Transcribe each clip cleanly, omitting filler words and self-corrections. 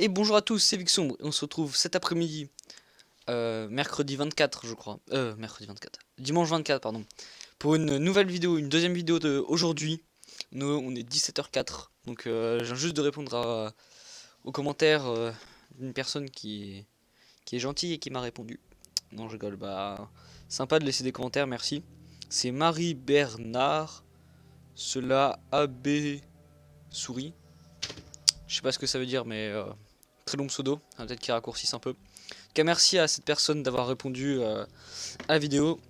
Et bonjour à tous, c'est Vixombre, et on se retrouve cet après-midi, mercredi 24 je crois, mercredi 24, dimanche 24 pardon, pour une nouvelle vidéo, une deuxième vidéo de aujourd'hui. Nous on est 17h04, donc je viens juste de répondre aux commentaires d'une personne qui est gentille et qui m'a répondu. Non je rigole, bah sympa de laisser des commentaires, merci. C'est Marie Bernard, cela AB souris, je sais pas ce que ça veut dire mais très long pseudo, peut-être qu'ils raccourcissent un peu. Donc, merci à cette personne d'avoir répondu à la vidéo.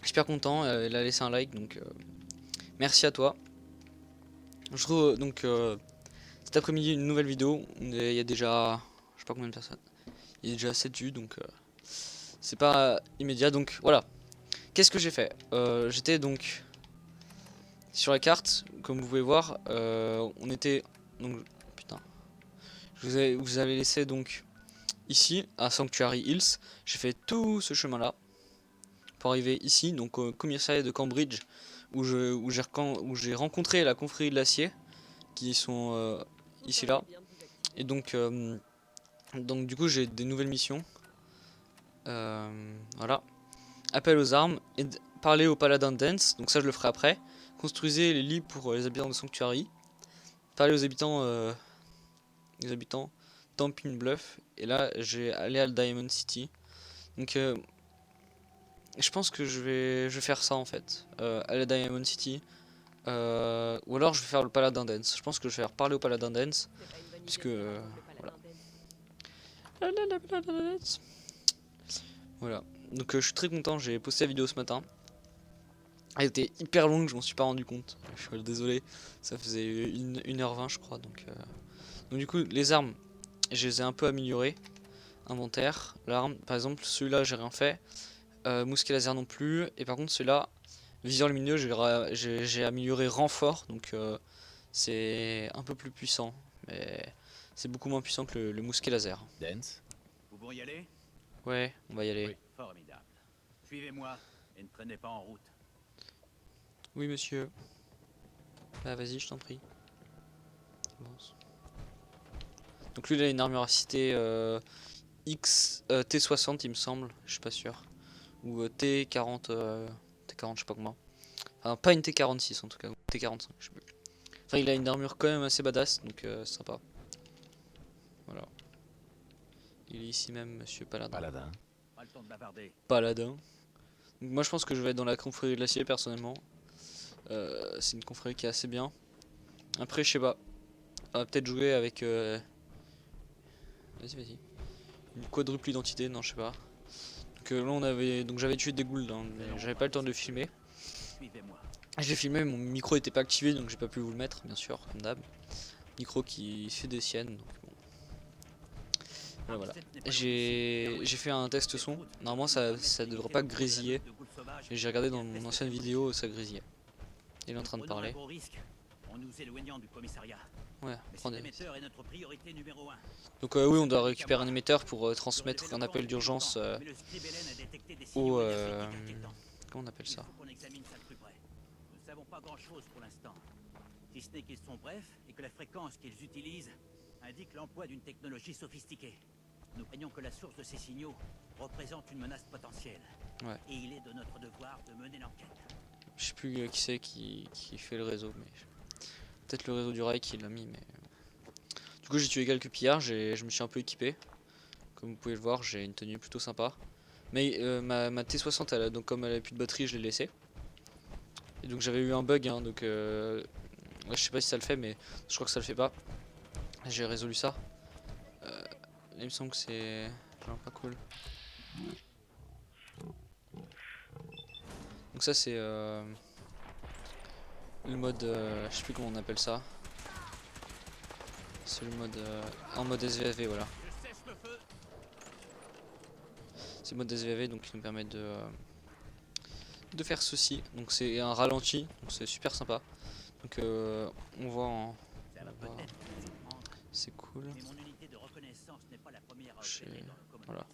Super content, elle a laissé un like, donc merci à toi. Donc cet après-midi une nouvelle vidéo. Il y a déjà, je sais pas combien de personnes. Il y a déjà 7 vues, donc c'est pas immédiat. Donc voilà. Qu'est-ce que j'ai fait? J'étais donc sur la carte, comme vous pouvez voir. On était donc putain. Vous avez laissé donc ici à Sanctuary Hills. J'ai fait tout ce chemin-là pour arriver ici, donc au commissariat de Cambridge, où j'ai rencontré la confrérie de l'acier, qui sont ici là. Et donc du coup j'ai des nouvelles missions. Voilà. Appel aux armes, et parler aux paladins dance, donc ça je le ferai après. Construisez les lits pour les habitants de Sanctuary. Parler aux habitants Tampin Bluff. Et là j'ai allé à Diamond City. Donc je pense que je vais faire ça en fait. Aller à Diamond City. Ou alors je vais faire le paladin dance. Je pense que je vais faire parler au paladin dance. Puisque voilà. Voilà. Donc je suis très content, j'ai posté la vidéo ce matin. Elle était hyper longue, je m'en suis pas rendu compte. Je suis désolé, ça faisait 1h20 je crois. Donc du coup les armes, je les ai un peu améliorées. Inventaire, l'arme, par exemple celui-là j'ai rien fait. Mousquet laser non plus. Et par contre celui-là, viseur lumineux, j'ai amélioré renfort. Donc c'est un peu plus puissant. Mais c'est beaucoup moins puissant que le mousquet laser. Dance. Vous pourriez y aller? Ouais, on va y aller. Oui. Formidable. Suivez-moi et ne traînez pas en route. Oui monsieur. Bah vas-y, je t'en prie. Avance. Donc lui il a une armure à cité T60 il me semble, je suis pas sûr. Ou T40, T40 je sais pas comment. Enfin pas une T46 en tout cas, ou T45 je sais plus. Enfin il a une armure quand même assez badass, donc sympa. Voilà. Il est ici même monsieur Paladin. Paladin. Pas le temps de bavarder. Paladin. Donc moi je pense que je vais être dans la confrérie de l'acier personnellement. C'est une confrérie qui est assez bien. Après je sais pas. On va peut-être jouer avec... Vas-y vas-y. Une quadruple identité, non je sais pas. Donc j'avais tué des ghouls, hein, mais j'avais pas le temps de filmer. Suivez-moi. J'ai filmé, mon micro était pas activé donc j'ai pas pu vous le mettre, bien sûr, comme d'hab. Micro qui fait des siennes, donc bon. Voilà. J'ai fait un test son, normalement ça devrait pas grésiller. Et j'ai regardé dans mon ancienne vidéo, ça grésillait. Il est en train de parler. En nous éloignant du commissariat. Ouais, Mais cet prenez. émetteur est notre priorité numéro 1. Donc oui, on doit récupérer un émetteur pour transmettre un appel d'urgence Mais le Scribelen a détecté des au... signaux énergétiques inquiétants. comment on appelle Il ça? faut qu'on examine ça de plus près. Nous ne savons pas grand-chose pour l'instant. Si ce n'est qu'ils sont brefs et que la fréquence qu'ils utilisent indique l'emploi d'une technologie sophistiquée. Nous craignons que la source de ces signaux représente une menace potentielle. Ouais. Et il est de notre devoir de mener l'enquête. Je sais plus qui c'est qui fait le réseau, mais... Peut-être le réseau du rail qui l'a mis, mais... Du coup j'ai tué quelques pillards, je me suis un peu équipé. Comme vous pouvez le voir, j'ai une tenue plutôt sympa. Mais ma T60, donc comme elle avait plus de batterie, je l'ai laissée. Et donc j'avais eu un bug, hein, donc ouais, je sais pas si ça le fait, mais je crois que ça le fait pas. J'ai résolu ça. Il me semble que c'est genre pas cool. Donc ça c'est le mode, je sais plus comment on appelle ça. C'est le mode en mode SVV, voilà. C'est le mode SVV donc qui nous permet de faire ceci. Donc c'est un ralenti, donc c'est super sympa. Donc on voit en... C'est cool. Mais mon unité de reconnaissance n'est pas la première à opérer dans le commonwealth. Voilà.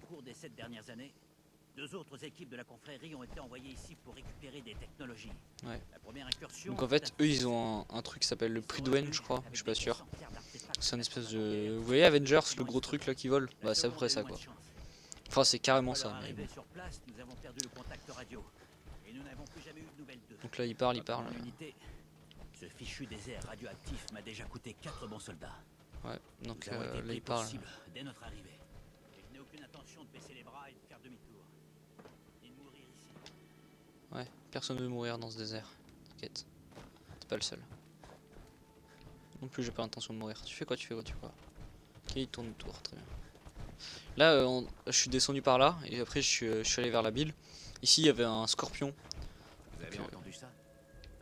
Au cours des 7 dernières années, 2 autres équipes de la confrérie ont été envoyées ici pour récupérer des technologies. Ouais. La première incursion... Donc en fait, eux ils ont un truc qui s'appelle le Prydwen, je crois, je suis pas sûr. C'est un espèce de... Vous voyez Avengers, le gros truc là qui vole? Bah c'est à peu près ça quoi. Enfin c'est carrément ça. Mais bon. Sur place, nous avons perdu le contact radio. Et nous n'avons plus jamais eu de nouvelles d'eux. Donc là il parle, il parle. Unité, ce fichu désert radioactif m'a déjà coûté 4 bons soldats. Ouais, donc Nous avons été là pris il pour parle. cible dès notre arrivée. Et je n'ai aucune intention de baisser les bras et de faire demi-tour. Ni de mourir ici. Ouais, personne ne veut mourir dans ce désert. T'inquiète. T'es pas le seul. Non plus j'ai pas l'intention de mourir. Tu fais quoi, tu fais quoi, tu fais quoi? Ok, il tourne autour, très bien. Là je suis descendu par là et après je suis allé vers la bille. Ici il y avait un scorpion. Vous avez entendu ça?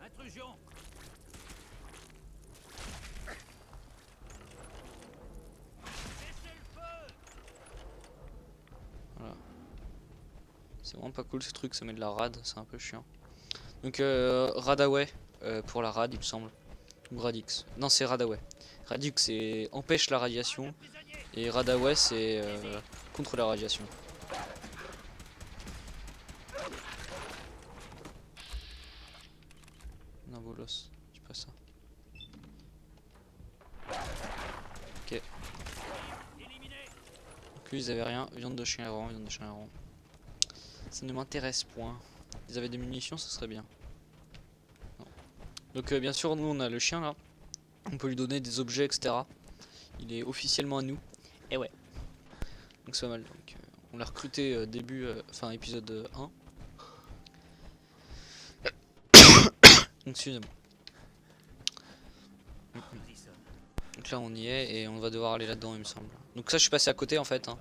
Intrusion! Voilà. C'est vraiment pas cool ce truc, ça met de la rad, c'est un peu chiant. Donc Radaway pour la rad il me semble. Ou Radix. Non c'est Radaway. Radix c'est empêche la radiation. Et Radaway c'est contre la radiation. Non bolos, c'est pas ça. Ok. Donc eux ils avaient rien, viande de chien errant, viande de chien errant. Ça ne m'intéresse point. Ils avaient des munitions, ça serait bien. Non. Donc bien sûr nous on a le chien là. On peut lui donner des objets etc. Il est officiellement à nous. Et ouais. Donc c'est pas mal. Donc, on l'a recruté début, enfin épisode 1. Donc excusez-moi. Donc là on y est et on va devoir aller là-dedans il me semble. Donc ça je suis passé à côté en fait. Hein,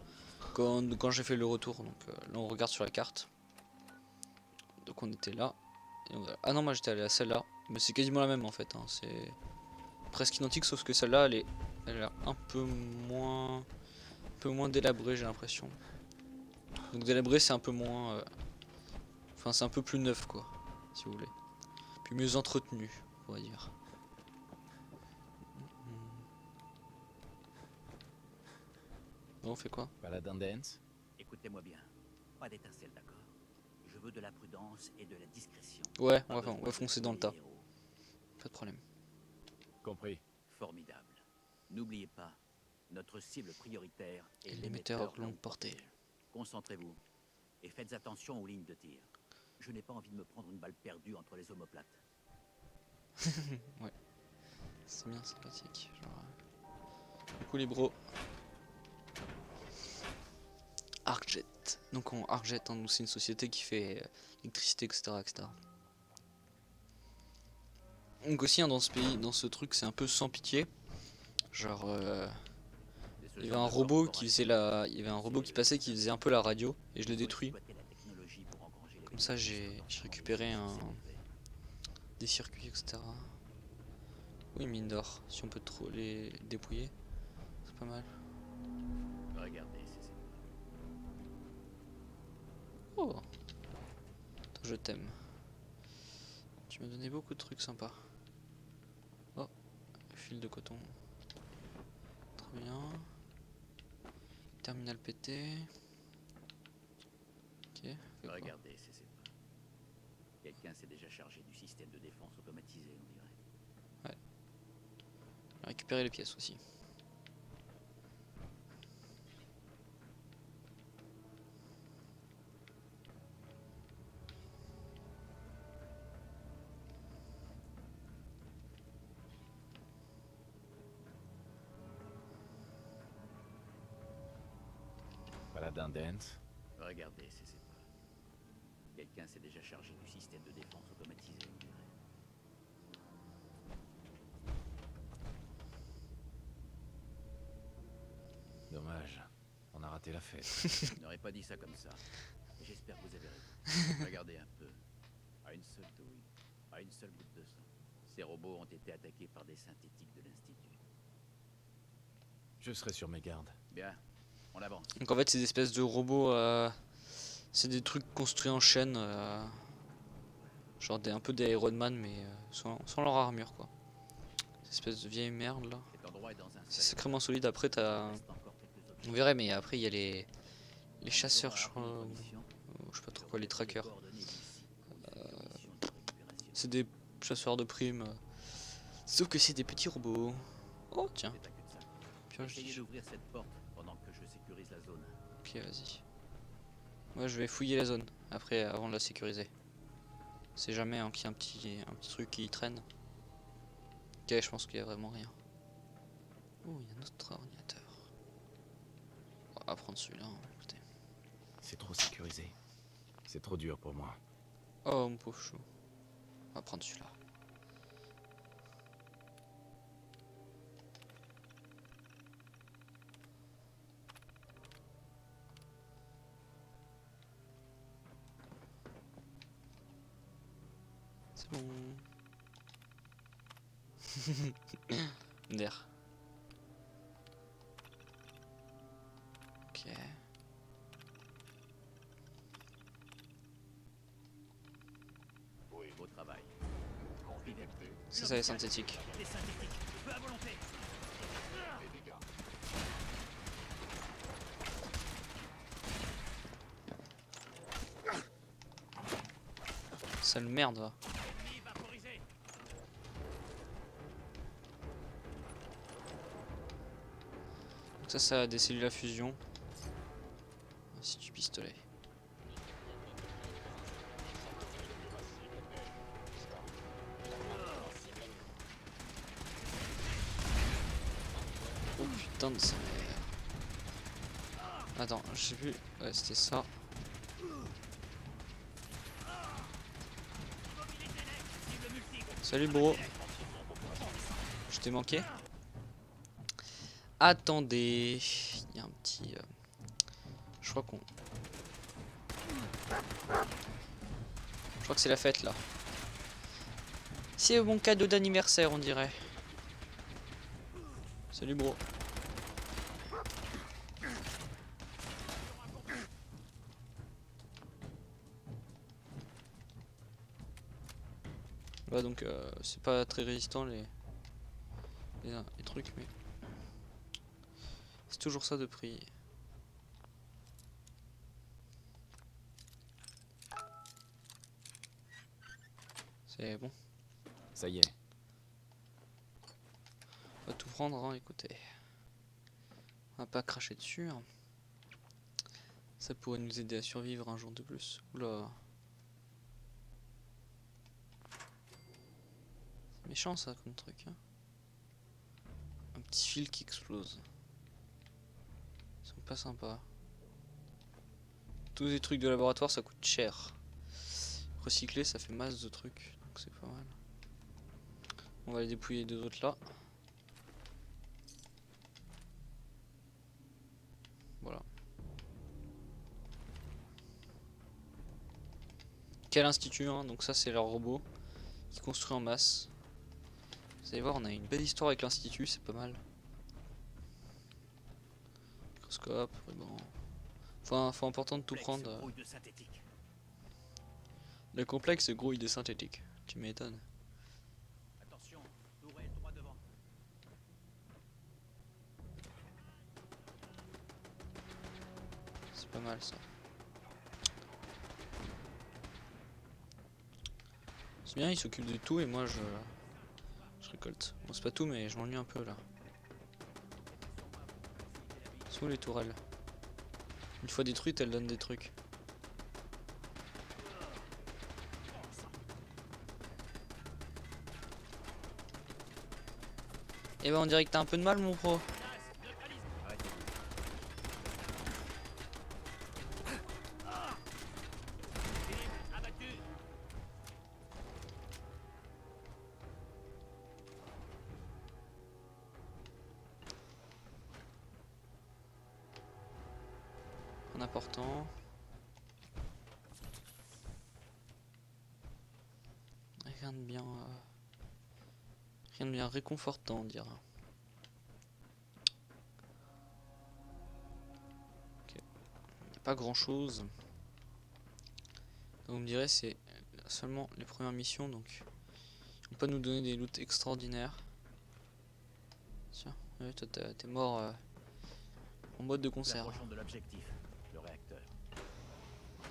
quand j'ai fait le retour. Donc là on regarde sur la carte. Donc on était là. Et on va... Ah non moi j'étais allé à celle-là. Mais c'est quasiment la même en fait. Hein, c'est presque identique sauf que celle-là elle est un peu moins délabrée j'ai l'impression. Donc délabré c'est un peu moins... Enfin c'est un peu plus neuf quoi, si vous voulez. Puis mieux entretenu, on va dire. Bon, on fait quoi? Paladin Dance. Écoutez-moi bien. Pas d'étincelle, d'accord? Je veux de la prudence et de la discrétion. Ouais, on va foncer dans le tas. Pas de problème. Compris. Formidable. N'oubliez pas, notre cible prioritaire est L'émetteur longue portée. Concentrez-vous et faites attention aux lignes de tir. Je n'ai pas envie de me prendre une balle perdue entre les omoplates. Ouais. C'est bien sympathique. Genre... Coucou les bros. Arcjet. Donc on Arcjet, hein, c'est une société qui fait électricité, etc. Donc aussi hein, dans ce pays, dans ce truc, c'est un peu sans pitié. Genre il y avait un robot qui faisait il y avait un robot qui passait qui faisait un peu la radio et je l'ai détruit. Comme ça j'ai récupéré des circuits, etc. Oui, mine d'or, si on peut trop les dépouiller, c'est pas mal. Regardez, c'est Oh, attends, je t'aime. Tu m'as donné beaucoup de trucs sympas. Oh, fil de coton. Très bien. Terminal pété. Ok. Regardez, c'est pas. Quelqu'un s'est déjà chargé du système de défense automatisé, on dirait. Ouais. Récupérer les pièces aussi. Paladin Dance. Regardez, c'est pas. Quelqu'un s'est déjà chargé du système de défense automatisé, on dirait. Dommage. On a raté la fête. Je n'aurais pas dit ça comme ça. J'espère que vous avez raison. Regardez un peu. À une seule douille, à une seule goutte de sang. Ces robots ont été attaqués par des synthétiques de l'Institut. Je serai sur mes gardes. Bien, on avance. Donc en fait c'est des espèces de robots, c'est des trucs construits en chaîne, genre un peu des Iron Man mais sans leur armure quoi. Cette espèce de vieille merde là. Cet endroit est dans un C'est sacrément solide, après t'as... On verrait mais après il y a les chasseurs je crois. je sais pas trop quoi, les trackers. C'est des chasseurs de primes. Sauf que c'est des petits robots. Oh tiens. Essayez d'ouvrir cette porte pendant que je sécurise la zone. Ok, vas-y. Moi je vais fouiller la zone après, avant de la sécuriser. C'est jamais hein, qu'il y a un petit truc qui traîne. Ok, je pense qu'il y a vraiment rien. Oh, il y a notre ordinateur. On va prendre celui-là, hein, écoutez. C'est trop sécurisé. C'est trop dur pour moi. Oh mon pauvre chou. On va prendre celui-là. C'est bon. D'air. Ok. Beau travail. Ça est synthétique. Des synthétiques, peu à volonté. Sale merde va. Ennemi vaporisé. Donc ça a des cellules à fusion. Ainsi du pistolet. Oh putain de sa mère. Attends, je sais plus. Ouais, c'était ça. Salut bro. Je t'ai manqué. Attendez. Il y a un petit... Je crois qu'on... Je crois que c'est la fête là. C'est mon cadeau d'anniversaire on dirait. Salut bro. Bah donc c'est pas très résistant les trucs mais c'est toujours ça de prix. C'est bon. Ça y est. On va tout prendre hein, écoutez. On va pas cracher dessus. Hein. Ça pourrait nous aider à survivre un jour de plus. Oula. C'est méchant ça comme truc. Hein. Un petit fil qui explose. Ils sont pas sympas. Tous les trucs de laboratoire ça coûte cher. Recycler ça fait masse de trucs. Donc c'est pas mal. On va les dépouiller les deux autres là. Voilà. Quel institut hein, donc ça c'est leur robot qui construit en masse. Vous allez voir on a une belle histoire avec l'institut, c'est pas mal. Microscope, ruban. Enfin, faut important de tout prendre. Brouille de synthétique. Le complexe grouille de synthétique. Tu m'étonnes. Attention, tourelle droit devant. C'est pas mal ça. C'est bien, il s'occupe de tout et moi je récolte. Bon c'est pas tout mais je m'ennuie un peu là. Sont où les tourelles? Une fois détruites elles donnent des trucs. Et ben on dirait que t'as un peu de mal mon pro. En important. Rien de bien. Rien de bien réconfortant on dira. Ok. Il n'y a pas grand chose. Donc, vous me direz c'est seulement les premières missions donc. Ils vont pas nous donner des loots extraordinaires. Tiens, ouais, toi t'es mort en mode de conserve. L'approchons de l'objectif, le réacteur.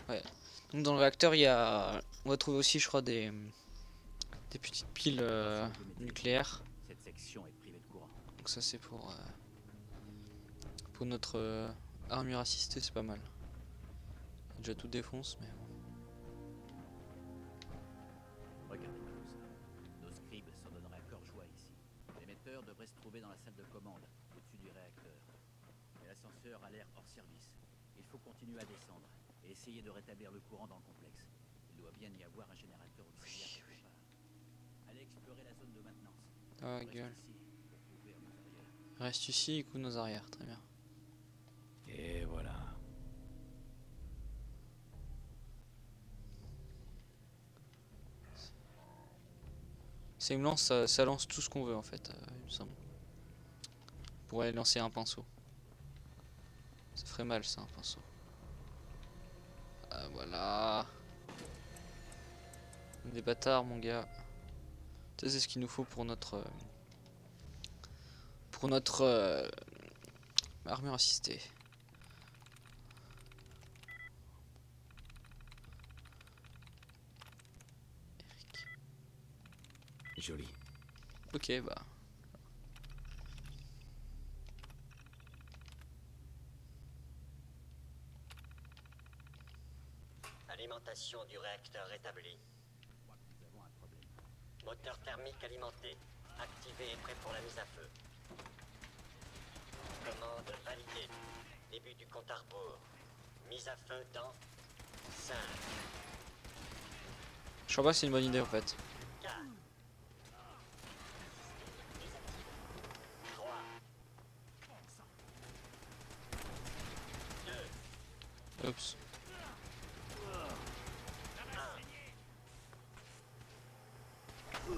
Ouais. Donc dans le réacteur, il y a... On va trouver aussi, je crois, des petites piles nucléaires. Cette section est privée de courant. Donc ça c'est pour notre armure assistée, c'est pas mal. Déjà tout défonce, mais bon. Regardez tout ça. Nos scribes s'en donneraient à cœur joie ici. L'émetteur devrait se trouver dans la salle de commande, au-dessus du réacteur. Et l'ascenseur a l'air hors service. Il faut continuer à descendre et essayer de rétablir le courant dans le complexe. Il doit bien y avoir un générateur auxiliaire quelque part. Allez explorer la zone de maintenance. Ah Reste gueule. ici pour couvrir nos arrières. Reste ici et couvre nos arrières, très bien. Et voilà. Ça me lance, ça lance tout ce qu'on veut en fait, il me semble. On pourrait lancer un pinceau. Ça ferait mal ça, un pinceau. Ah voilà. Des bâtards mon gars. Ça c'est ce qu'il nous faut pour notre armure assistée. Joli. Ok bah. Alimentation du réacteur rétablie. Je crois que nous avons un problème. Moteur thermique alimenté. Activé et prêt pour la mise à feu. Commande validée. Début du compte à rebours. Mise à feu dans 5, Je crois pas que c'est une bonne idée en fait. 4, 3, 2, Oups. 1.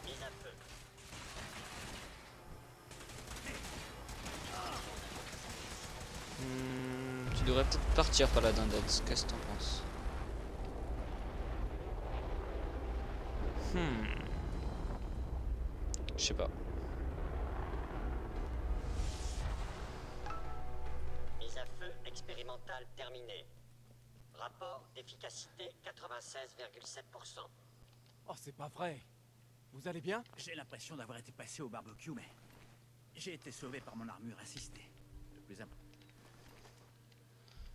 Mise à feu. Tu devrais peut-être partir Paladin Dead, qu'est-ce que t'en penses? Je sais pas. Mise à feu expérimentale terminée. Rapport d'efficacité 96,7%. Oh, c'est pas vrai. Vous allez bien? J'ai l'impression d'avoir été passé au barbecue, mais j'ai été sauvé par mon armure assistée. Le plus important.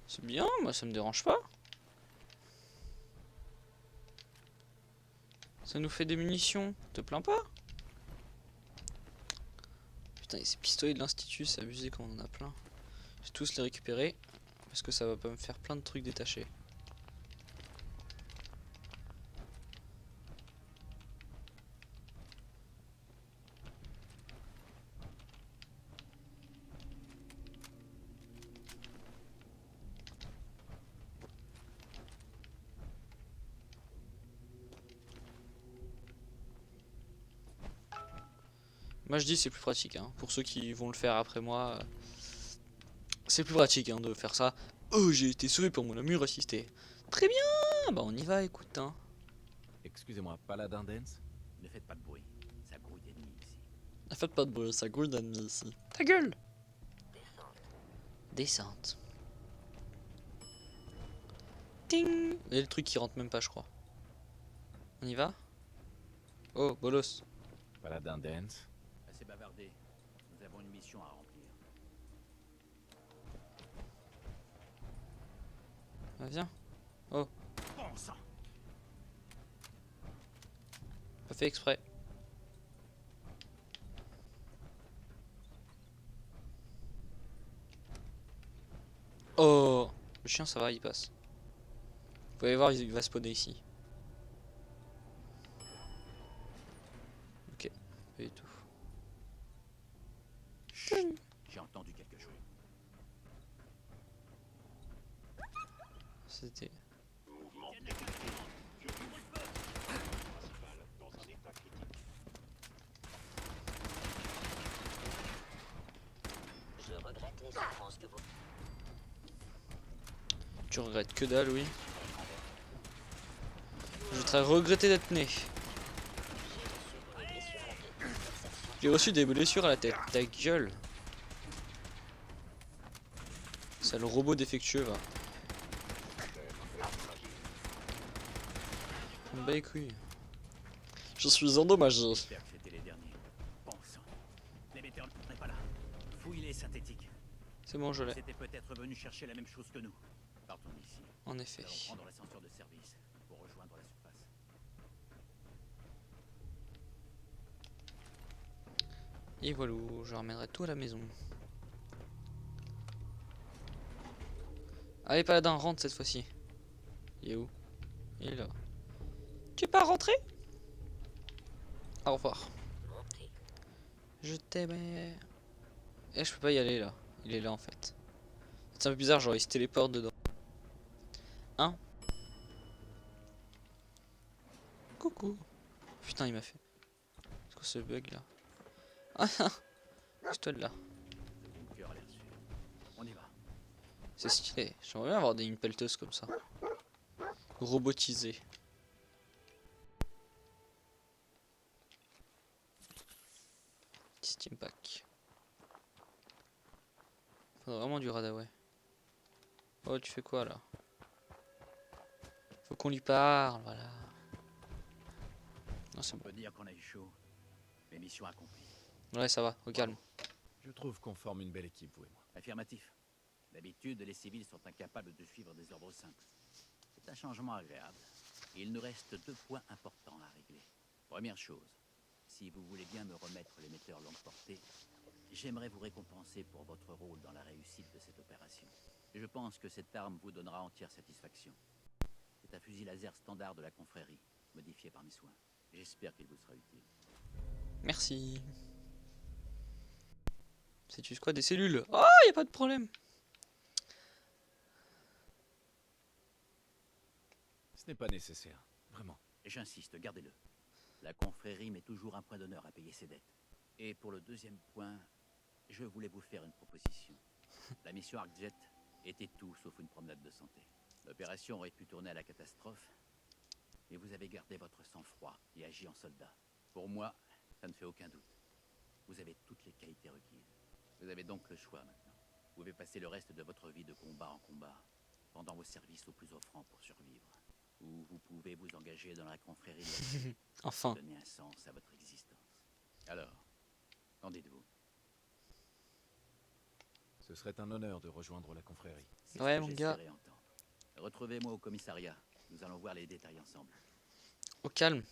C'est bien, moi ça me dérange pas. Ça nous fait des munitions, te plains pas? Putain, et ces pistolets de l'institut, c'est abusé quand on en a plein. Je vais tous les récupérer, parce que ça va pas me faire plein de trucs détachés. Moi je dis c'est plus pratique, hein. Pour ceux qui vont le faire après moi, c'est plus pratique hein, de faire ça. Oh j'ai été sauvé par mon armure assistée. Très bien, bah on y va écoute hein. Excusez-moi, Paladin Dance? Ne faites pas de bruit. Ça grouille d'ennemis ici. Ne faites pas de bruit, ça grouille d'ennemis ici. Ta gueule. Descente. Ting. Il y a le truc qui rentre même pas je crois. On y va? Oh bolos. Paladin Dance? Assez bavardé. Nous avons une mission à remplir. Ah, viens. Oh, Bon sang! pas fait exprès. Oh, le chien ça va, il passe. Vous pouvez voir, il va spawner ici. Ok, pas du tout. Chut, j'ai entendu quelque chose. C'était. Je regrette les souffrances que vous... Tu regrettes que dalle, oui. Je vais regretter d'être né. J'ai reçu des blessures à la tête. Ta gueule. C'est le robot défectueux, va. On me bat les couilles. Je suis endommagé. J'espère que c'était les derniers. Bon sang. L'émetteur n'est pas là. Fouille-les synthétiques. C'est bon, je l'ai. C'était peut-être venu chercher la même chose que nous. Partons d'ici. En effet. Nous allons prendre l'ascenseur de service pour rejoindre la surface. Et voilà, je ramènerai tout à la maison. Allez, paladin, rentre cette fois-ci. Il est où? Il est là. Tu es pas rentré? Au revoir. Je t'aimais. Eh, je peux pas y aller là. Il est là en fait. C'est un peu bizarre, genre il se téléporte dedans. Hein? Coucou. Putain, il m'a fait. C'est quoi ce bug là? Ah, c'est toi de là. Le bunker a l'air sûr. On y va. C'est stylé. J'aimerais bien avoir une pelleteuse comme ça. Robotisée. Petit steam pack. Faudrait vraiment du radaway. Oh, tu fais quoi là? Faut qu'on lui parle, voilà. Non, c'est On bon. peut dire qu'on a eu chaud. Mais mission accomplie. Ouais, ça va, au calme. Je trouve qu'on forme une belle équipe, vous et moi. Affirmatif. D'habitude, les civils sont incapables de suivre des ordres simples. C'est un changement agréable. Et il nous reste 2 points importants à régler. Première chose, si vous voulez bien me remettre l'émetteur longue portée, j'aimerais vous récompenser pour votre rôle dans la réussite de cette opération. Je pense que cette arme vous donnera entière satisfaction. C'est un fusil laser standard de la confrérie, modifié par mes soins. J'espère qu'il vous sera utile. Merci. C'est-tu quoi, des cellules? Oh, y a pas de problème. Ce n'est pas nécessaire, vraiment. Et j'insiste, gardez-le. La confrérie met toujours un point d'honneur à payer ses dettes. Et pour le deuxième point, je voulais vous faire une proposition. La mission ArcJet était tout sauf une promenade de santé. L'opération aurait pu tourner à la catastrophe, mais vous avez gardé votre sang-froid et agi en soldat. Pour moi, ça ne fait aucun doute. Vous avez toutes les qualités requises. Vous avez donc le choix maintenant. Vous pouvez passer le reste de votre vie de combat en combat, pendant vos services aux plus offrants pour survivre. Ou vous pouvez vous engager dans la confrérie de la Enfin. donner un sens à votre existence. Alors, qu'en dites-vous? Ce serait un honneur de rejoindre la confrérie. C'est Ouais, ce que mon gars. j'espérais entendre. Retrouvez-moi au commissariat. Nous allons voir les détails ensemble. Au calme.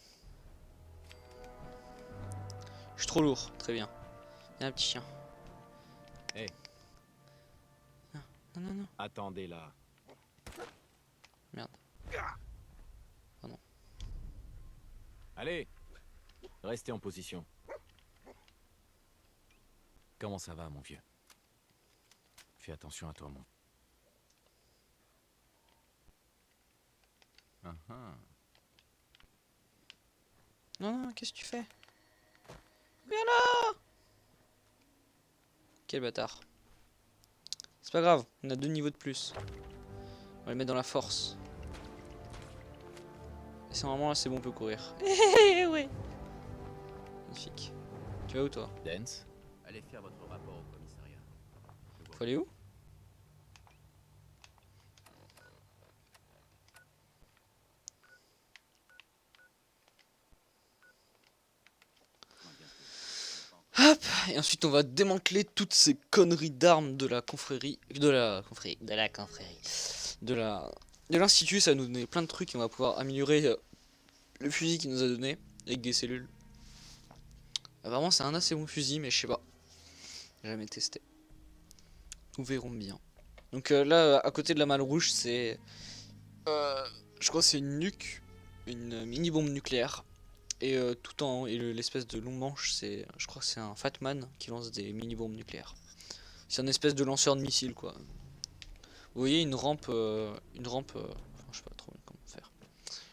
Je suis trop lourd, très bien. Il y a un petit chien. Hé. Non, non, non. Attendez là. Merde. Allez, restez en position. Comment ça va, mon vieux? Fais attention à toi, mon. Non, non, qu'est-ce que tu fais? Viens là! Quel bâtard. C'est pas grave, on a 2 niveaux de plus. On va les mettre dans la force. Et c'est normalement là, c'est bon, on peut courir. Ouais. Magnifique. Tu vas où toi? Dance? Allez faire votre rapport au commissariat. Je vous Faut aller où? rejoins bientôt. Hop! Et ensuite on va démanteler toutes ces conneries d'armes de la confrérie. De la confrérie. De l'institut, ça va nous donner plein de trucs et on va pouvoir améliorer le fusil qu'il nous a donné avec des cellules. Apparemment c'est un assez bon fusil mais je sais pas. J'ai jamais testé. Nous verrons bien. Donc là à côté de la malle rouge c'est je crois que c'est une nuque, une mini bombe nucléaire. Et tout en et l'espèce de long manche c'est je crois que c'est un Fatman qui lance des mini bombes nucléaires. C'est un espèce de lanceur de missiles quoi. Vous voyez une rampe enfin, je sais pas trop comment faire.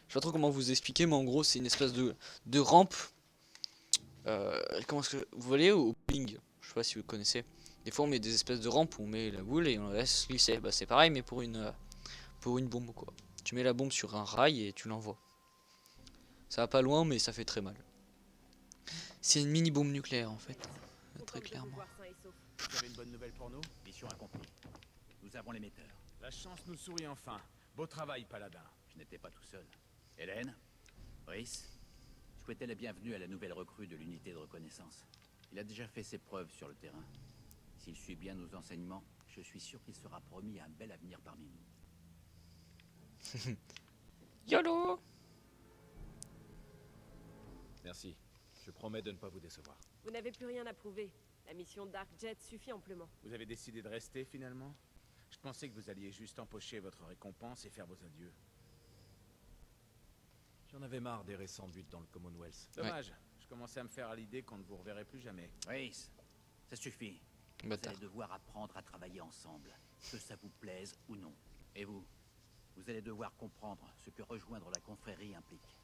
Je sais pas trop comment vous expliquer mais en gros c'est une espèce de rampe. Comment est-ce que vous voyez au ping, je sais pas si vous connaissez. Des fois on met des espèces de rampes où on met la boule et on la laisse glisser. Bah c'est pareil mais pour une bombe quoi. Tu mets la bombe sur un rail et tu l'envoies. Ça va pas loin mais ça fait très mal. C'est une mini bombe nucléaire en fait. Très clairement. Vous avez une bonne nouvelle pour nous? Mission accomplie. Nous avons l'émetteur. La chance nous sourit enfin. Beau travail, paladin. Je n'étais pas tout seul. Hélène, Rhys, souhaitez la bienvenue à la nouvelle recrue de l'unité de reconnaissance. Il a déjà fait ses preuves sur le terrain. S'il suit bien nos enseignements, je suis sûr qu'il sera promis un bel avenir parmi nous. YOLO! Merci. Je promets de ne pas vous décevoir. Vous n'avez plus rien à prouver. La mission Dark Jet suffit amplement. Vous avez décidé de rester finalement? Je pensais que vous alliez juste empocher votre récompense et faire vos adieux. J'en avais marre des récents buts dans le Commonwealth. Dommage. Je commençais à me faire à l'idée qu'on ne vous reverrait plus jamais. Rhys, ça suffit. Vous Bâtard. allez devoir apprendre à travailler ensemble, que ça vous plaise ou non. Et vous allez devoir comprendre ce que rejoindre la confrérie implique.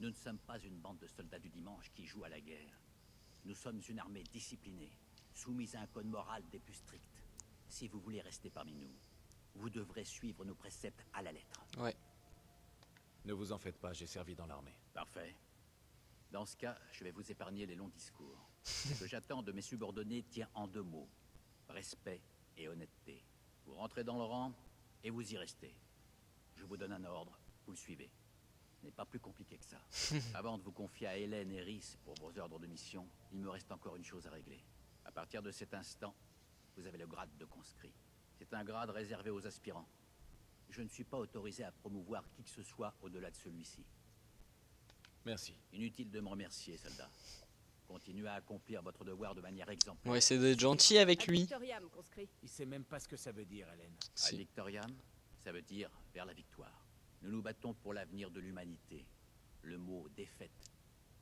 Nous ne sommes pas une bande de soldats du dimanche qui jouent à la guerre. Nous sommes une armée disciplinée, soumise à un code moral des plus stricts. Si vous voulez rester parmi nous, vous devrez suivre nos préceptes à la lettre. Ouais. Ne vous en faites pas, j'ai servi dans l'armée. Parfait. Dans ce cas, je vais vous épargner les longs discours. Ce que j'attends de mes subordonnés tient en 2 mots. Respect et honnêteté. Vous rentrez dans le rang et vous y restez. Je vous donne un ordre, vous le suivez. Ce n'est pas plus compliqué que ça. Avant de vous confier à Hélène et Rhys pour vos ordres de mission, il me reste encore une chose à régler. À partir de cet instant, vous avez le grade de conscrit. C'est un grade réservé aux aspirants. Je ne suis pas autorisé à promouvoir qui que ce soit au-delà de celui-ci. Merci. Inutile de me remercier, soldat. Continuez à accomplir votre devoir de manière exemplaire. On va essayer d'être gentil avec Ad lui. Victoriam, conscrit. Il sait même pas ce que ça veut dire, Hélène. Ad Si. Victoriam, ça veut dire vers la victoire. Nous nous battons pour l'avenir de l'humanité. Le mot défaite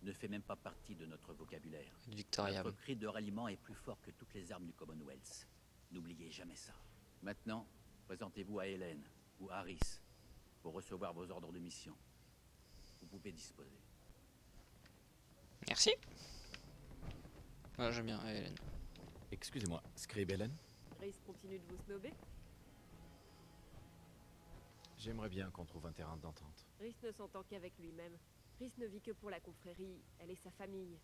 ne fait même pas partie de notre vocabulaire. Victoria. Notre cri de ralliement est plus fort que toutes les armes du Commonwealth. N'oubliez jamais ça. Maintenant, présentez-vous à Hélène ou à Rhys pour recevoir vos ordres de mission. Vous pouvez disposer. Merci. Ouais, j'aime bien Hélène. Excusez-moi, Scribe Hélène? Rhys continue de vous snober. J'aimerais bien qu'on trouve un terrain d'entente. Rhys ne s'entend qu'avec lui-même. Rhys ne vit que pour la confrérie. Elle est sa famille.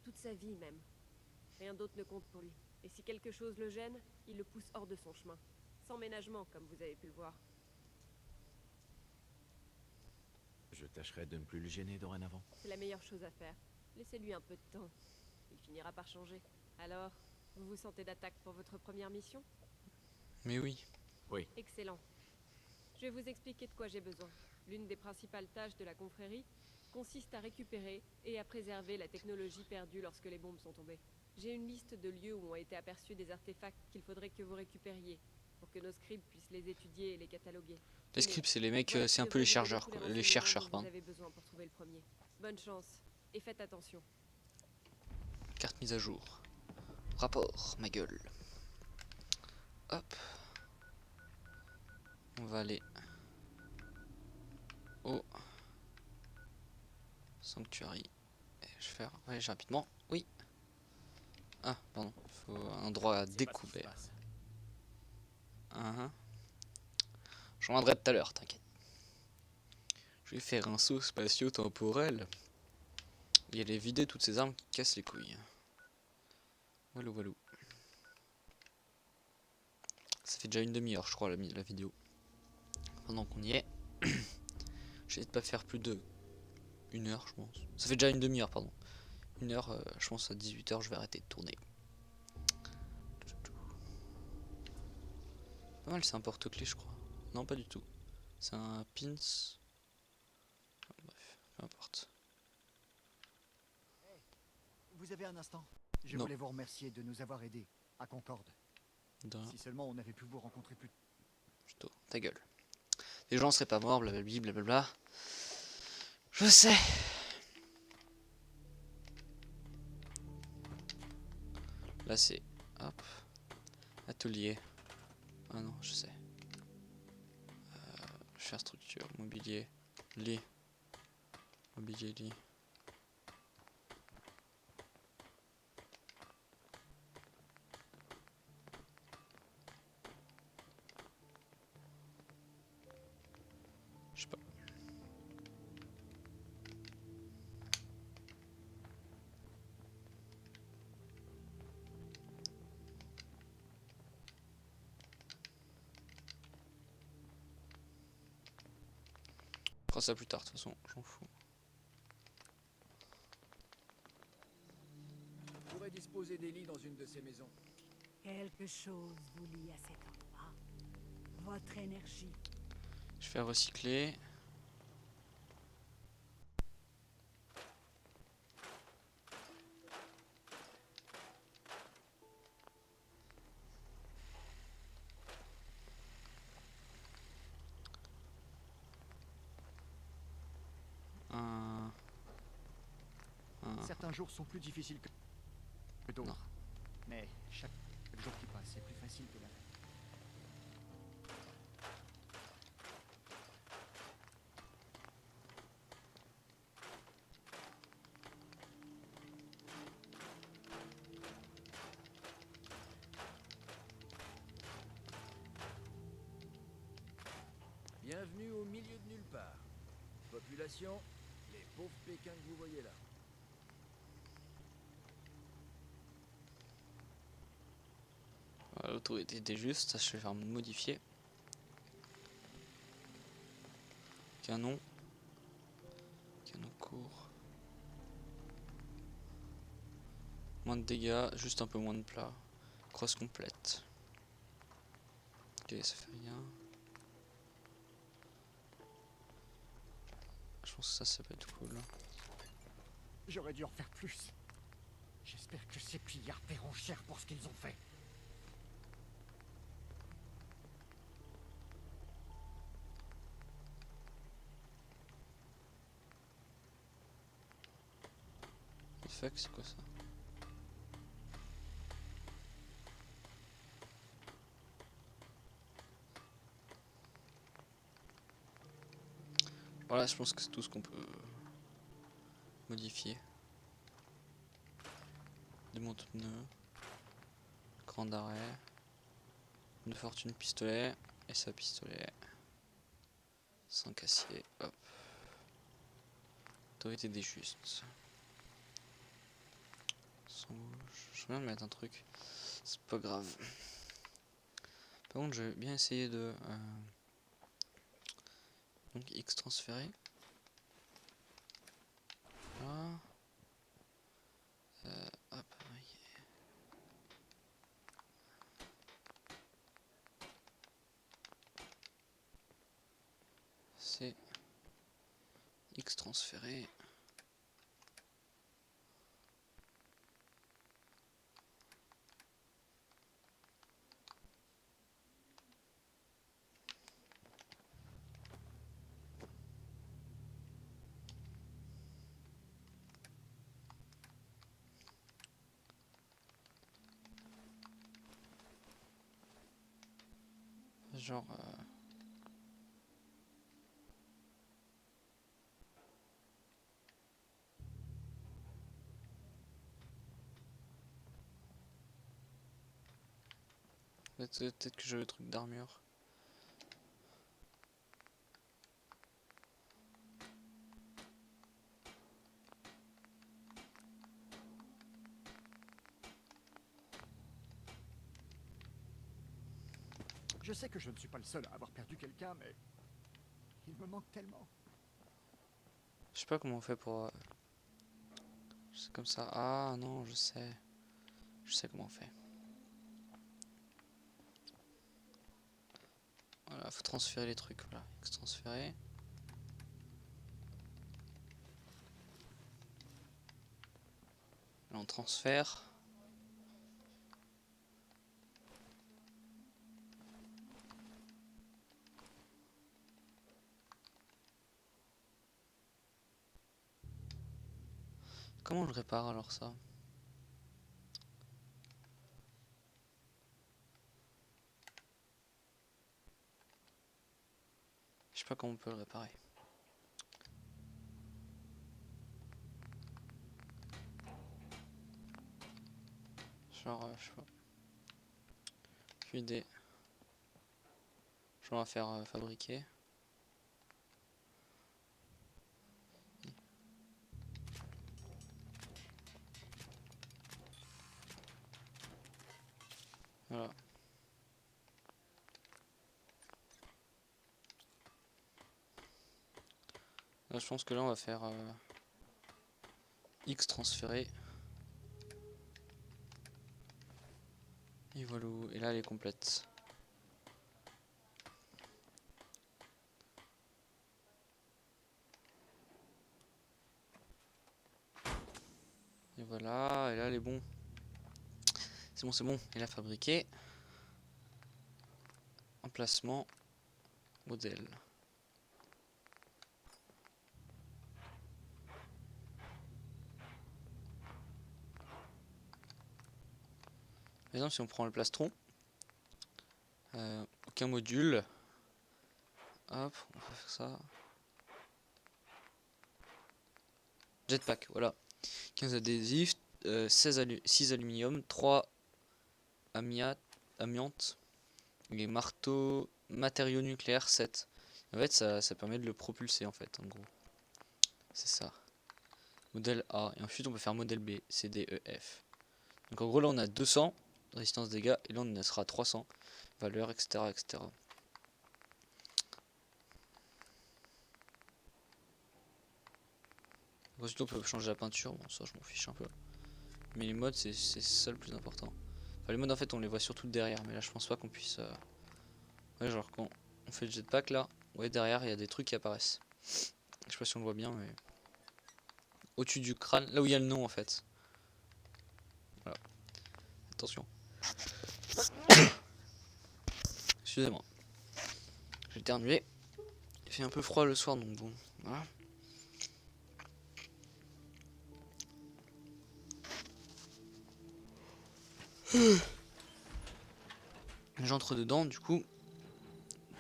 Toute sa vie même. Rien d'autre ne compte pour lui. Et si quelque chose le gêne, il le pousse hors de son chemin. Sans ménagement, comme vous avez pu le voir. Je tâcherai de ne plus le gêner dorénavant. C'est la meilleure chose à faire. Laissez-lui un peu de temps. Il finira par changer. Alors, vous vous sentez d'attaque pour votre première mission? Mais oui. Excellent. Je vais vous expliquer de quoi j'ai besoin. L'une des principales tâches de la confrérie consiste à récupérer et à préserver la technologie perdue lorsque les bombes sont tombées. J'ai une liste de lieux où ont été aperçus des artefacts qu'il faudrait que vous récupériez, pour que nos scribes puissent les étudier et les cataloguer. Les scripts, c'est les mecs, Voilà c'est un qui peu les devrait vous donner chargeurs, tous quoi. Les renseignements chercheurs, dont pardon. Vous avez besoin pour trouver le premier. Bonne chance, et faites attention. Carte mise à jour. Rapport, ma gueule. Hop. On va aller au Sanctuary. Et je vais faire voyage rapidement. Oui. Ah, pardon. Il faut un droit à C'est pas ce qui se découvert. passe. Je reviendrai tout à l'heure, t'inquiète. Je vais faire un saut spatio-temporel. Il y a les vider toutes ces armes qui cassent les couilles. Walou walou. Ça fait déjà une demi-heure, je crois, la vidéo. Pendant qu'on y est. J'essaie de pas faire plus de 1 heure, je pense. Ça fait déjà une demi-heure, pardon. 1 heure, je pense à 18h, je vais arrêter de tourner. Pas mal, c'est un porte-clés, je crois. Non, pas du tout. C'est un pins. Bref, peu importe. Vous avez un instant? Je Non. voulais vous remercier de nous avoir aidés à Concorde. De rien, Si seulement on avait pu vous rencontrer plus tôt. plutôt. Ta gueule. Les gens seraient pas morts, blablabla, blablabla. Je sais. Là, c'est. Hop. Atelier. Ah non, je sais. Faire structure, mobilier, lit. Mobilier, lit. Je sais pas. On fera ça plus tard, de toute façon, j'en fous. disposer des lits dans une de ces maisons. Quelque chose vous lie à cet endroit. Votre énergie. Je vais recycler. Certains jours sont plus difficiles que d'autres. Non. Mais chaque jour qui passe est plus facile que la veille. Bienvenue au milieu de nulle part. Population, les pauvres Pékins que vous voyez là. Voilà, l'autorité était juste, ça je vais faire modifier. Canon. Canon court. Moins de dégâts, juste un peu moins de plat. Crosse complète. Ok, ça fait rien. Je pense que ça peut être cool. J'aurais dû en faire plus. J'espère que ces pillards paieront cher pour ce qu'ils ont fait. Fuck, c'est quoi ça? Voilà, je pense que c'est tout ce qu'on peut modifier. Démonte pneu, cran d'arrêt, de fortune pistolet, et ça pistolet. 5 acier, hop. Autorité des justes. Je viens de mettre un truc, c'est pas grave. Par contre, je vais bien essayer de donc X transférer. Voilà. Hop, oui. C'est X transféré. Genre peut-être que j'ai le truc d'armure. Je sais que je ne suis pas le seul à avoir perdu quelqu'un, mais il me manque tellement. Je sais pas comment on fait pour c'est comme ça. Ah non, je sais. Je sais comment on fait. Voilà, faut transférer les trucs, voilà. X transférer. Là on transfère. Comment je répare alors ça? Je sais pas comment on peut le réparer. Genre, je sais pas. QD. Je vais faire fabriquer. Voilà. Là, je pense que là on va faire X transférer. Et là elle est complète. Et voilà, et là elle est bon. C'est bon, c'est bon. Il a fabriqué. Emplacement. Modèle. Par exemple, si on prend le plastron, aucun module. Hop, on va faire ça. Jetpack, voilà. 15 adhésifs, 6 aluminium, 3 amiante et marteau matériaux nucléaires 7. En fait, ça permet de le propulser en fait, en gros. C'est ça. Modèle A. Et ensuite, on peut faire modèle B, C, D, E, F. Donc en gros, là, on a 200 résistance dégâts et là, on sera à 300 valeur, etc., etc. Ensuite, on peut changer la peinture. Bon, ça, je m'en fiche un peu. Mais les modes, c'est ça le plus important. Enfin, les modes, en fait, on les voit surtout derrière. Mais là, je pense pas qu'on puisse... Ouais, genre, quand on fait le jetpack, là, ouais, derrière, il y a des trucs qui apparaissent. Je sais pas si on le voit bien, mais... Au-dessus du crâne, là où il y a le nom, en fait. Voilà. Attention. Excusez-moi. J'ai éternué. Il fait un peu froid le soir, donc bon, voilà. J'entre dedans, du coup.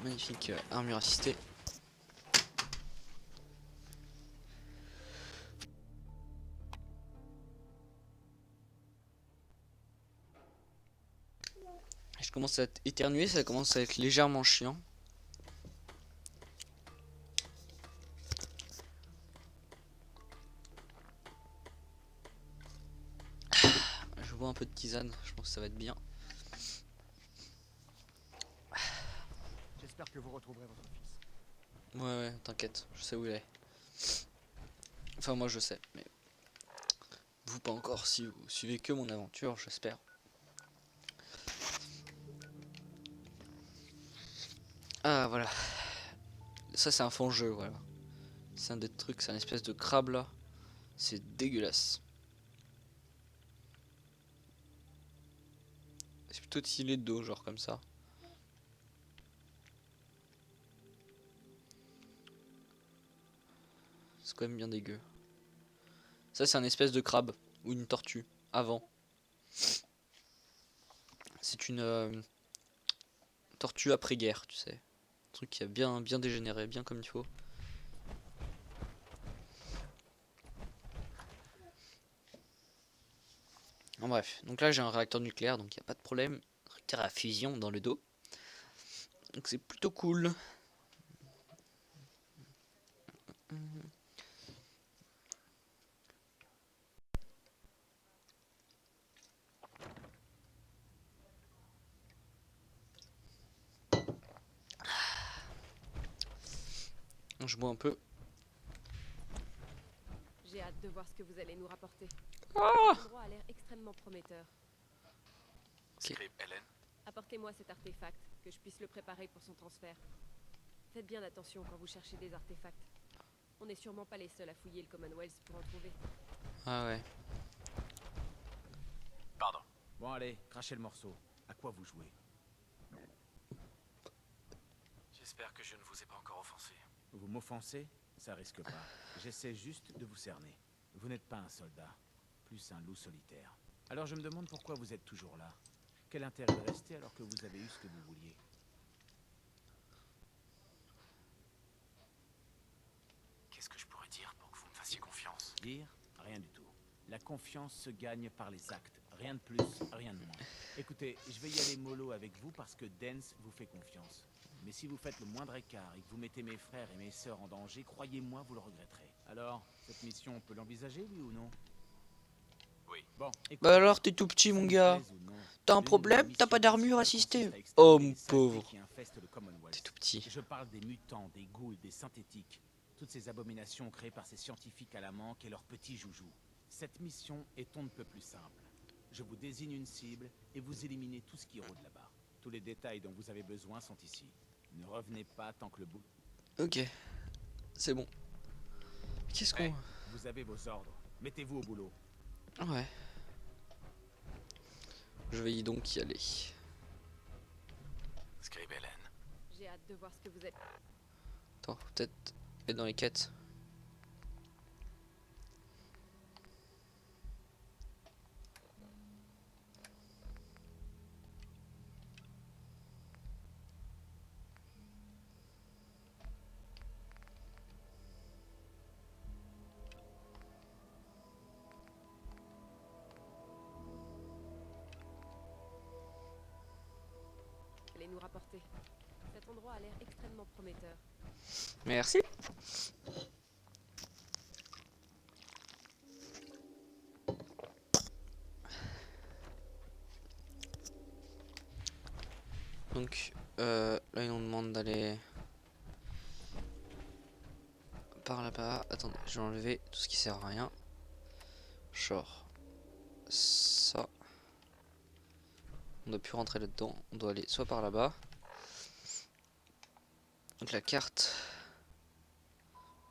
Magnifique armure assistée. Je commence à éternuer, ça commence à être légèrement chiant. Je bois un peu de tisane, je pense que ça va être bien. J'espère que vous retrouverez votre fils. Ouais, t'inquiète, je sais où il est. Enfin, moi je sais, mais vous pas encore si vous suivez que mon aventure, j'espère. Ah, voilà. Ça, c'est un fond-jeu, voilà. C'est un des trucs, c'est un espèce de crabe là. C'est dégueulasse. C'est plutôt stylé de dos, genre comme ça. C'est quand même bien dégueu. Ça, c'est un espèce de crabe ou une tortue avant. C'est une tortue après-guerre, tu sais. Un truc qui a bien dégénéré, bien comme il faut. En bref, donc là j'ai un réacteur nucléaire, donc il n'y a pas de problème. Réacteur à fusion dans le dos. Donc c'est plutôt cool. Je bois un peu. J'ai hâte de voir ce que vous allez nous rapporter. Ah, L'endroit a l'air extrêmement prometteur. Script Hélène. Apportez-moi cet artefact, que je puisse le préparer pour son transfert. Faites bien attention quand vous cherchez des artefacts. On n'est sûrement pas les seuls à fouiller le Commonwealth pour en trouver. ah ouais. Pardon. Bon, allez, crachez le morceau. À quoi vous jouez? J'espère que je ne vous ai pas encore offensé. Vous m'offensez? Ça risque pas. J'essaie juste de vous cerner. Vous n'êtes pas un soldat, plus un loup solitaire. Alors je me demande pourquoi vous êtes toujours là. Quel intérêt de rester alors que vous avez eu ce que vous vouliez? Qu'est-ce que je pourrais dire pour que vous me fassiez confiance? Dire? Rien du tout. La confiance se gagne par les actes. Rien de plus, rien de moins. Écoutez, je vais y aller mollo avec vous parce que Dance vous fait confiance. Mais si vous faites le moindre écart et que vous mettez mes frères et mes sœurs en danger, croyez-moi, vous le regretterez. Alors, cette mission, on peut l'envisager, oui ou non? Oui. Bon, Bah alors t'es tout petit mon gars. T'as un problème? T'as pas d'armure assistée? Oh mon pauvre. T'es tout petit. Je parle des mutants, des ghouls, des synthétiques. Toutes ces abominations créées par ces scientifiques à la manque et leurs petits joujoux. Cette mission est on ne peut plus simple. Je vous désigne une cible et vous éliminez tout ce qui rôde là-bas. Tous les détails dont vous avez besoin sont ici. Ne revenez pas tant que le bout. Ok, c'est bon. Qu'est-ce qu'on... Vous avez vos ordres. Mettez-vous au boulot. Ouais. Je vais donc y aller. Scribelen. J'ai hâte de voir ce que vous êtes. Attends, peut-être être dans les quêtes. Allez nous rapporter. Cet endroit a l'air extrêmement prometteur. Merci. Donc, là, ils nous demandent d'aller par là-bas. Attendez, je vais enlever tout ce qui sert à rien. Genre, ça. On doit plus rentrer là-dedans. On doit aller soit par là-bas. Donc la carte,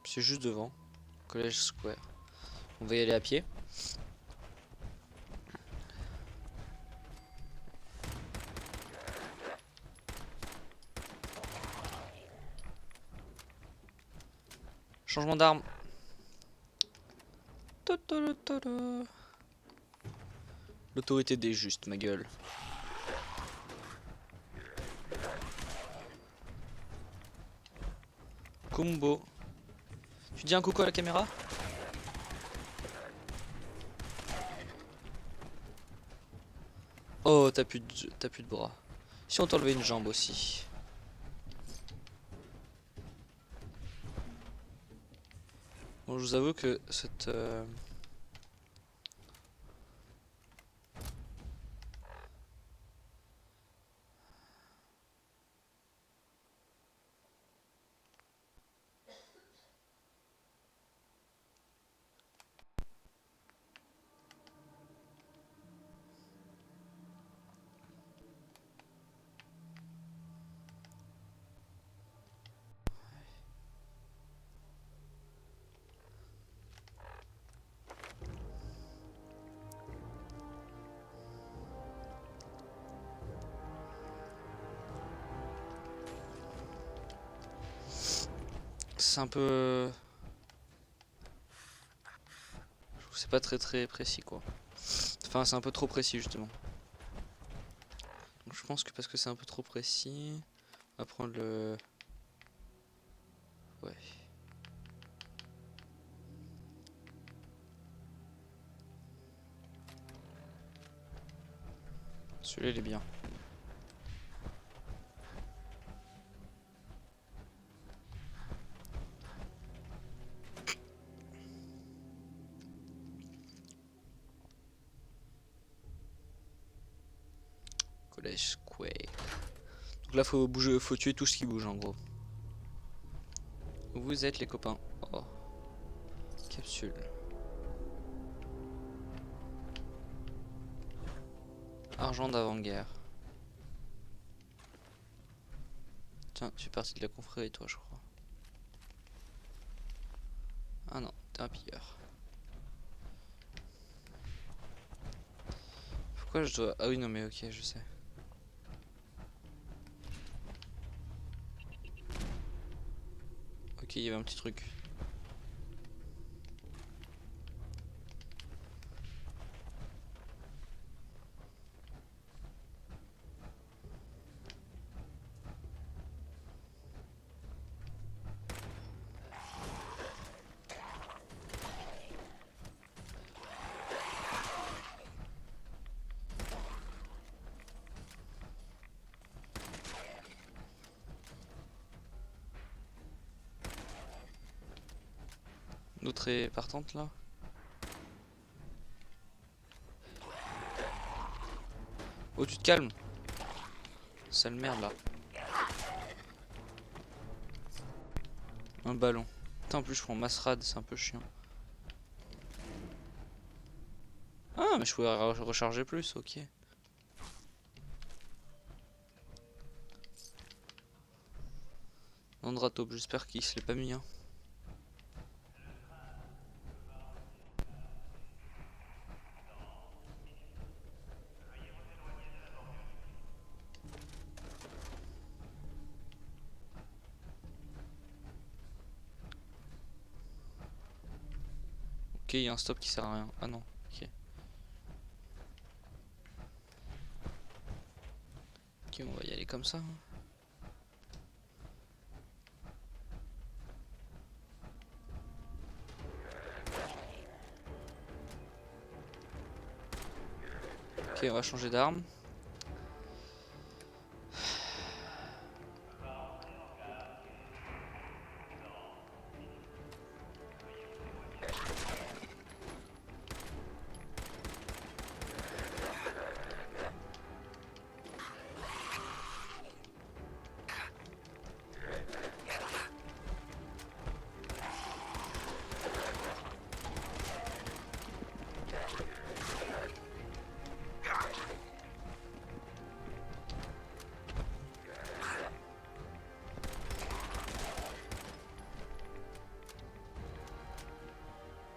c'est juste devant. College Square. On va y aller à pied. Changement d'arme. L'autorité des justes, ma gueule. Combo. Tu dis un coucou à la caméra? Oh, t'as plus de bras. Si on t'enlevait une jambe aussi. Bon, je vous avoue que cette... c'est un peu... Je trouve que c'est pas très précis quoi. Enfin c'est un peu trop précis justement. Donc je pense que parce que c'est un peu trop précis, on va prendre le... Ouais. Celui-là il est bien. College Square. Donc là faut bouger, faut tuer tout ce qui bouge en gros. Où vous êtes les copains? Oh. Capsule. Argent d'avant-guerre. Tiens, tu fais partie de la confrérie toi je crois. Ah non, t'es un pilleur. Pourquoi je dois... Ah oui non mais ok je sais. Ok il y avait un petit truc. L'autre est partante là. Oh tu te calmes. Sale merde là. Un ballon. Putain en plus je prends Masrad, c'est un peu chiant. Ah mais je pouvais recharger plus, ok. Andratop, j'espère qu'il se l'est pas mis. Hein. Ok, il y a un stop qui sert à rien. Ah non, ok. Ok, on va y aller comme ça. Hein. Ok, on va changer d'arme.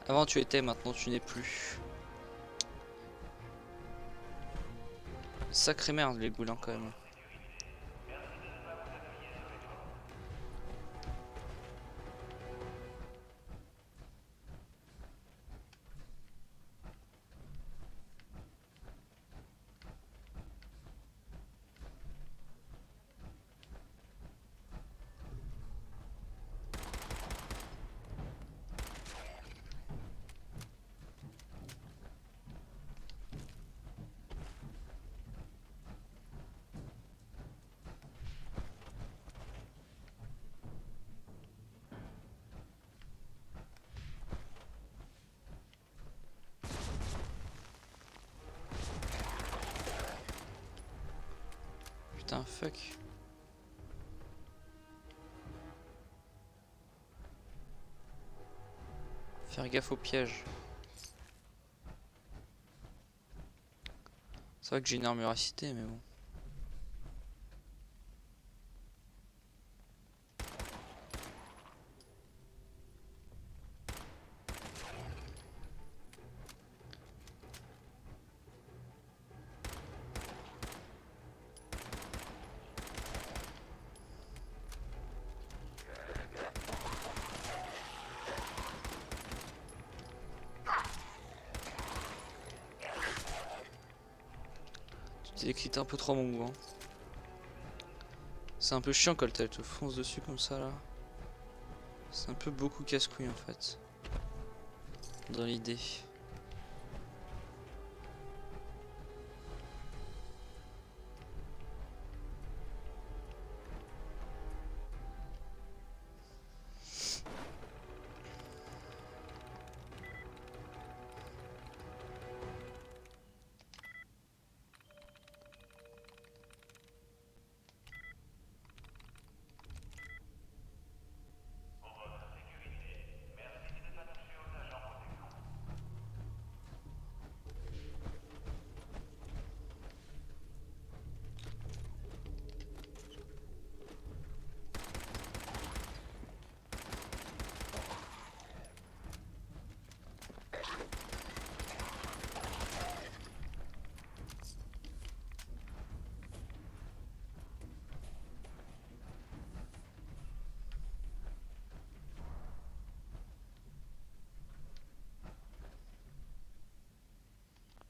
Avant tu étais, maintenant tu n'es plus. Sacrée merde les goulins quand même. Putain, fuck. Faire gaffe au piège. C'est vrai que j'ai une armure à citer, mais bon. Tu t'es un peu trop mon goût. Hein. C'est un peu chiant quand elle te fonce dessus comme ça là. C'est un peu beaucoup casse-couille en fait. Dans l'idée.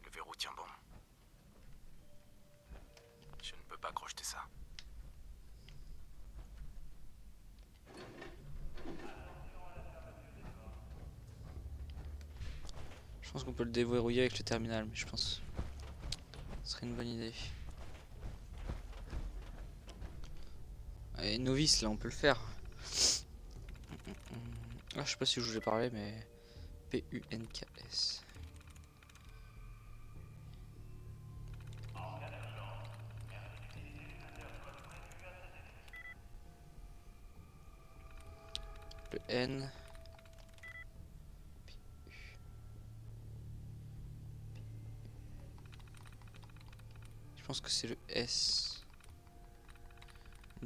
Le verrou tient bon. Je ne peux pas crocheter ça. Je pense qu'on peut le déverrouiller avec le terminal, mais je pense que ce serait une bonne idée. Et novice là on peut le faire. Ah, je sais pas si je vous ai parlé mais PUNKS. Le N. Je pense que c'est le S.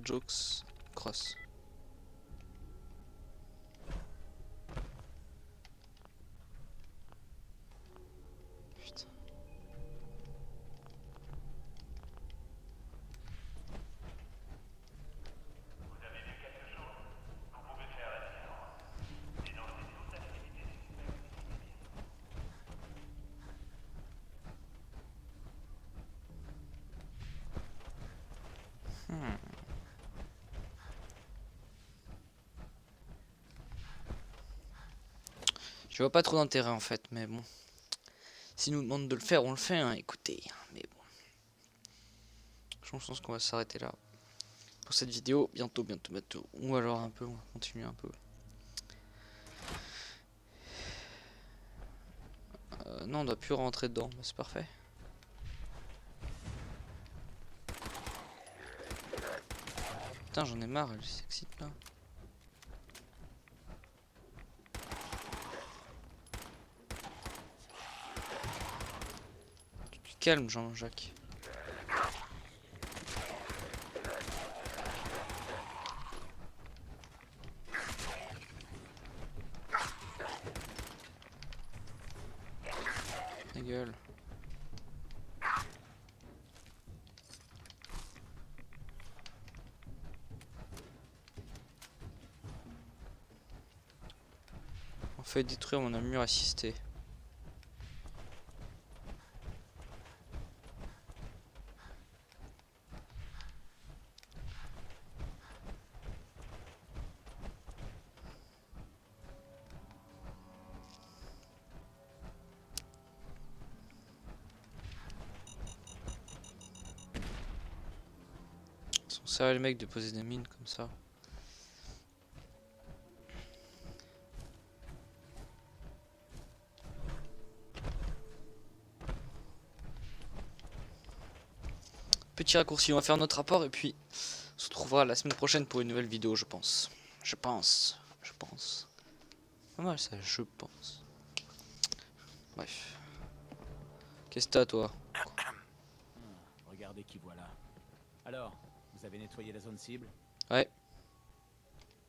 Jokes Cross. Je vois pas trop d'intérêt en fait, mais bon. S'ils nous demandent de le faire, on le fait, hein, écoutez. Mais bon. Je pense qu'on va s'arrêter là pour cette vidéo. Bientôt. Ou alors un peu, on va continuer un peu. Non, on doit plus rentrer dedans, bah, c'est parfait. Putain, j'en ai marre, elle s'excite là. Tu te calmes, Jean-Jacques. Ta gueule. On fait détruire mon armure assistée. Ils sont sérieux les mecs de poser des mines comme ça. Petit raccourci, on va faire notre rapport et puis on se retrouvera la semaine prochaine pour une nouvelle vidéo, je pense. Je pense. Pas mal ça, je pense. Bref. Qu'est-ce que t'as toi? Regardez qui voilà. Alors, vous avez nettoyé la zone cible? Ouais.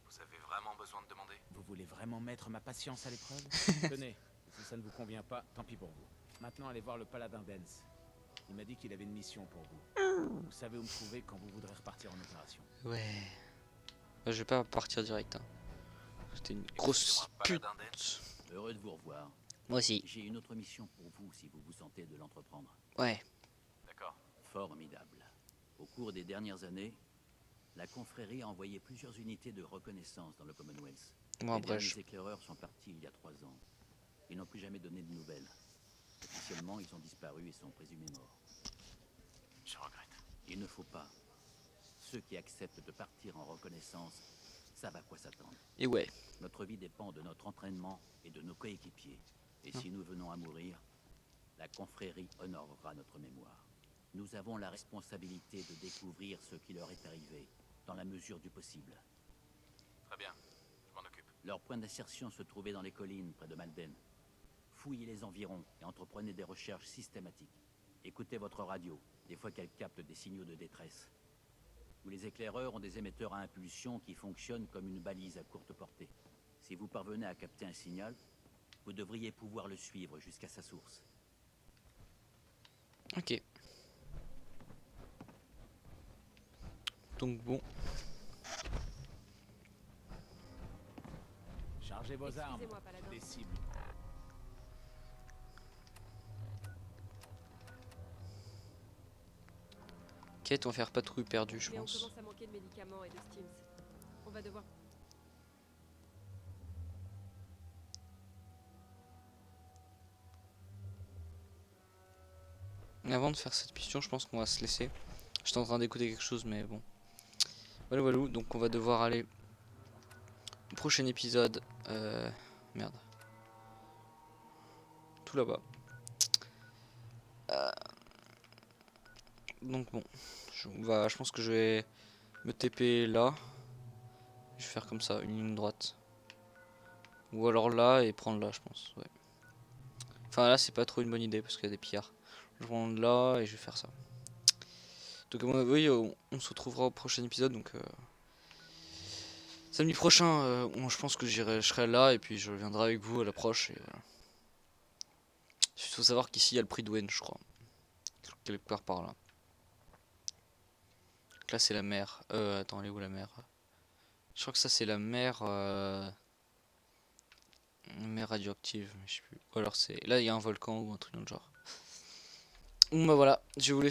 Vous avez vraiment besoin de demander? Vous voulez vraiment mettre ma patience à l'épreuve? Tenez, si ça ne vous convient pas, tant pis pour vous. Maintenant, allez voir le paladin Dance. Il m'a dit qu'il avait une mission pour vous. Vous savez où me trouver quand vous voudrez repartir en opération. Ouais. Bah, je vais pas partir direct. Hein. C'était une grosse pute. Heureux de vous revoir. Moi aussi. J'ai une autre mission pour vous si vous vous sentez de l'entreprendre. Ouais. D'accord. Formidable. Au cours des dernières années, la confrérie a envoyé plusieurs unités de reconnaissance dans le Commonwealth. Moi, Les bref. derniers éclaireurs sont partis il y a 3 ans. Ils n'ont plus jamais donné de nouvelles. Officiellement, ils ont disparu et sont présumés morts. Je regrette. Il ne faut pas. Ceux qui acceptent de partir en reconnaissance savent à quoi s'attendre. Et ouais. Notre vie dépend de notre entraînement et de nos coéquipiers. Et si nous venons à mourir, la confrérie honorera notre mémoire. Nous avons la responsabilité de découvrir ce qui leur est arrivé, dans la mesure du possible. Très bien. Je m'en occupe. Leur point d'insertion se trouvait dans les collines, près de Malden. Fouillez les environs et entreprenez des recherches systématiques. Écoutez votre radio, des fois qu'elle capte des signaux de détresse. Tous les éclaireurs ont des émetteurs à impulsion qui fonctionnent comme une balise à courte portée. Si vous parvenez à capter un signal, vous devriez pouvoir le suivre jusqu'à sa source. Ok. Donc bon. Chargez vos armes. Excusez-moi, paladin. Des cibles. Quête, on va faire patrouille perdue, je Mais on pense. commence à manquer de médicaments et de stims. On va devoir... Avant de faire cette mission, je pense qu'on va se laisser. J'étais en train d'écouter quelque chose, mais bon. Voilà. Donc on va devoir aller au prochain épisode. Merde. Tout là-bas. Donc bon. Je pense que je vais me TP là. Je vais faire comme ça, une ligne droite. Ou alors là et prendre là, je pense. Ouais. Enfin là, c'est pas trop une bonne idée parce qu'il y a des pillards. Je vais prendre là et je vais faire ça. Donc oui, on se retrouvera au prochain épisode. Donc samedi prochain, je pense que je serai là et puis je viendrai avec vous à l'approche. Et voilà. Il faut savoir qu'ici il y a le prix d'Owen, je crois. Quelque part par là. Donc là c'est la mer. Attends, elle est où la mer? Je crois que ça c'est la mer. Mer radioactive, mais je sais plus. Ou alors c'est. Là il y a un volcan ou un truc dans le genre. Bon bah voilà, je vais vous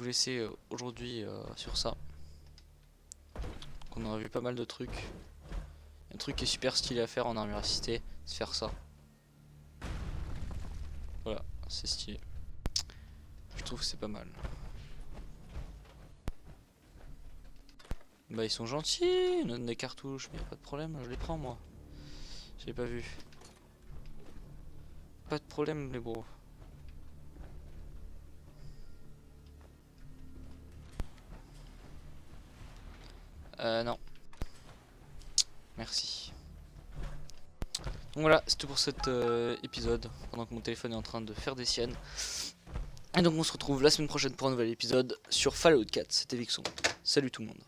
laisser aujourd'hui sur ça. On aura vu pas mal de trucs. Un truc qui est super stylé à faire en armure assistée, c'est faire ça. Voilà, c'est stylé. Je trouve que c'est pas mal. Bah ils sont gentils, ils nous donnent des cartouches, mais y a pas de problème, je les prends moi. J'ai pas vu. Pas de problème les bros. Non. Merci. Donc voilà, c'est tout pour cet épisode, pendant que mon téléphone est en train de faire des siennes. Et donc on se retrouve la semaine prochaine pour un nouvel épisode sur Fallout 4. C'était Vixon. Salut tout le monde.